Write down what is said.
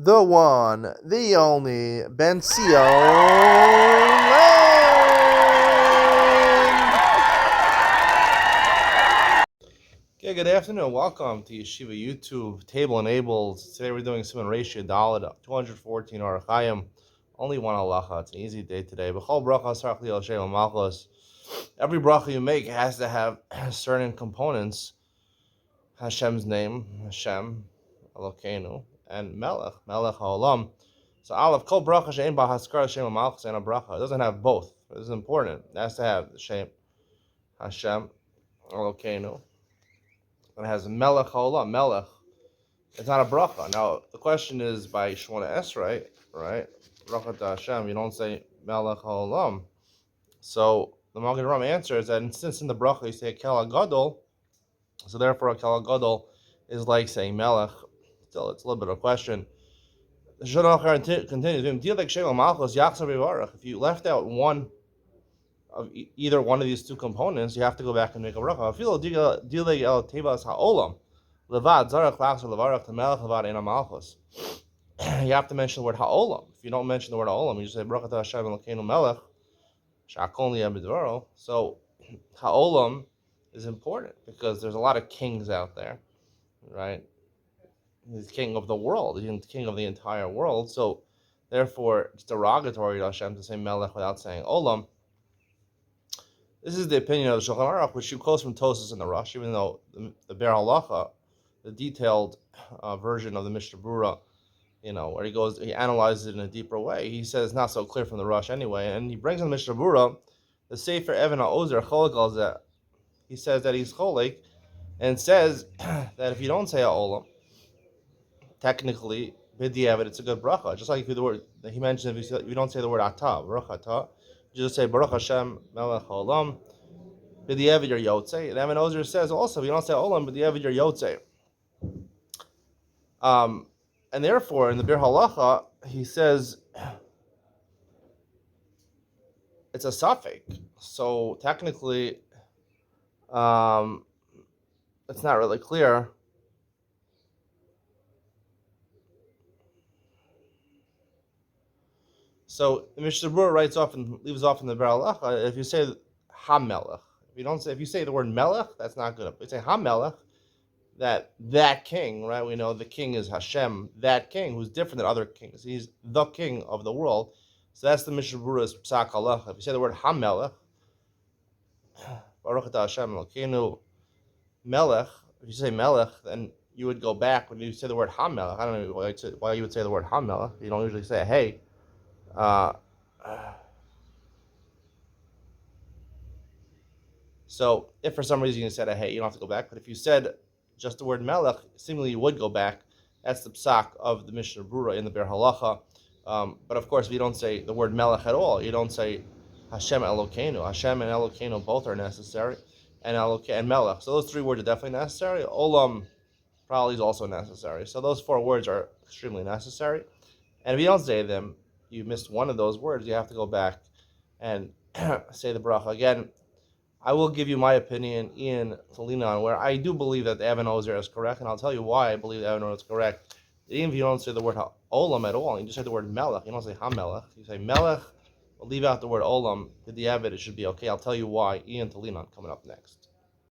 the one, the only, Ben Sion. Okay, good afternoon. Welcome to Yeshiva YouTube Table Enabled. Today we're doing Simon Ratio Dalet 214 Arachayim. Only one halacha. It's an easy day today. B'chol bracha sarach li'al Shem Malchus. Every bracha you make has to have certain components. Hashem's name, Hashem, Elokeinu, and Melech Haolam. So Aleph, Kol bracha she'en ba haskar Hashem Malchus and a bracha. It doesn't have both. This is important. It has to have the Shem, Hashem, Elokeinu. And it has Melech Haolam, Melech. It's not a bracha. Now, the question is by Shmona Esrei, right? Bracha to Hashem, you don't say Melech Haolam. So the Magen Ram answers that since in the bracha you say Kel HaGadol, so therefore a Kel HaGadol is like saying Melech. Still, it's a little bit of a question. The Shulchan Aruch continues, if you left out one of either one of these two components, you have to go back and make a bracha. You have to mention the word ha'olam. If you don't mention the word ha'olam, you just say bracha to Hashem Elokeinu Melech sha'akol niyeh b'dvaro. So ha'olam is important because there's a lot of kings out there, right? He's king of the world. He's king of the entire world. So therefore, it's derogatory to Hashem to say Melech without saying olam. This is the opinion of the Shulchan Aruch, which you quote from Tosas and the Rush, even though the Be'er Halacha, the detailed version of the Mishnah Brura, where he analyzes it in a deeper way. He says it's not so clear from the Rush anyway, and he brings in the Mishnah Brura, the Sefer Even HaOzer Cholek al Zeh. He says that he's Cholek, and says that if you don't say Ha'olam, technically, b'diavad, it's a good bracha. Just like the word that he mentioned, if you don't say the word Atah, Baruch Atah, you just say Baruch Hashem Melech Haolam, b'diavad you're Yotzei. And Even Ozer says also, if you don't say Olam, b'diavad you're Yotzei. And therefore, in the Bir Halacha, he says it's a suffix. So technically, it's not really clear. So the Mishnah Brura writes off and leaves off in the Bir Halacha. If you say HaMelech, if you say the word Melech, that's not good. If you say HaMelech, that king, right? We know the king is Hashem, that king who's different than other kings. He's the king of the world. So that's the Mishnah Brura's Psak Halacha. If you say the word HaMelech, Baruch Atah Hashem Elokeinu Melech, if you say Melech, then you would go back when you say the word HaMelech. I don't know why you would say the word HaMelech. You don't usually say hey. So if for some reason you said a hey, you don't have to go back. But if you said just the word Melech, seemingly you would go back. That's the psak of the Mishnah Brura in the Bir Halacha. But of course, if you don't say the word Melech at all, you don't say Hashem Elokeinu. Hashem and Elokeinu both are necessary, and Melech. So those three words are definitely necessary. Olam probably is also necessary. So those four words are extremely necessary. And if you don't say them, you missed one of those words, you have to go back and say the bracha. Again, I will give you my opinion in Talina on where I do believe that the Even Ozer is correct, and I'll tell you why I believe the Even Ozer is correct. Even if you don't say the word Olam at all, you just say the word Melech, you don't say HaMelech, you say Melech, we'll leave out the word Olam, the Diavad, it should be okay. I'll tell you why. Ian Talina coming up next.